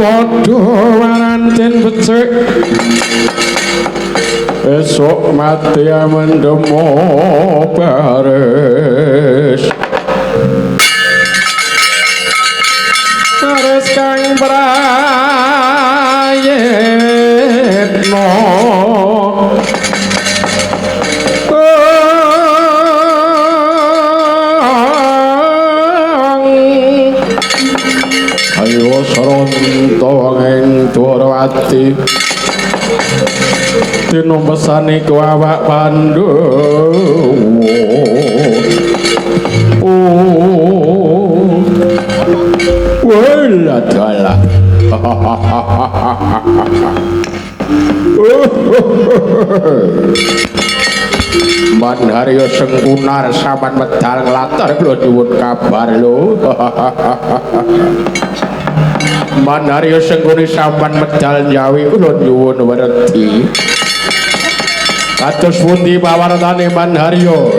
padha warancen becik esok mati mendemo baris baris kang prayitno ayo saronto ing Dwarawati tinumbesane awak Pandhawa wala dalah Mbak Haryo Sengkunar saban medal nglatar kula nyuwun kabar lho Mbak Haryo Sengkuni saban medal njawi kula nyuwun werdi kados pundi pawartane Mbak Haryo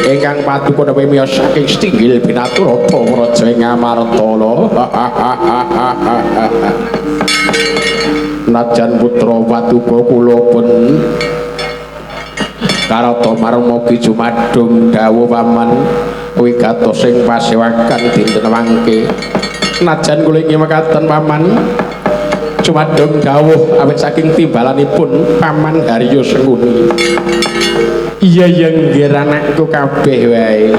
ingkang paduka miyos saking Stinggil Binaturata Raja ing Amartala najan putra paduka kula pun Karata marmogi jumadung dawuh paman wigatos sing pasewakan dinten mangke najan kula inggih mekaten paman jumadung dawuh awit saking timbalanipun paman Haryo Sengkuni iya yang nggih anakku kabeh wae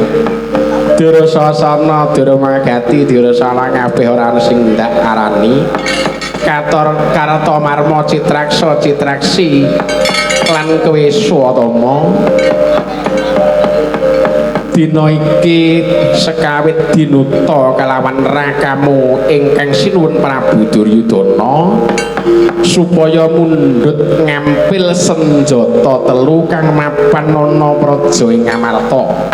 Durasasana Duramagati Durasala kabeh ora ana sing ndak arani kator Karata marma Citraksa Citraksi lan kowe Swatama dina iki sekawit dinuta kalawan rakamu ingkang sinuwun Prabu Duryudana supaya mundhut ngampil senjata telu kang mapan ana praja ing Amarta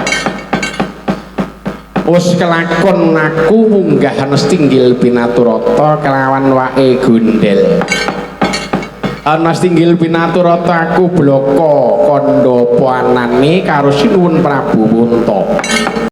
wis kelakon aku munggah Stinggil Binaturata kelawan wae gondel ana Stinggil Binaturata aku blaka kandha panane karo sinuwun Prabu Wunta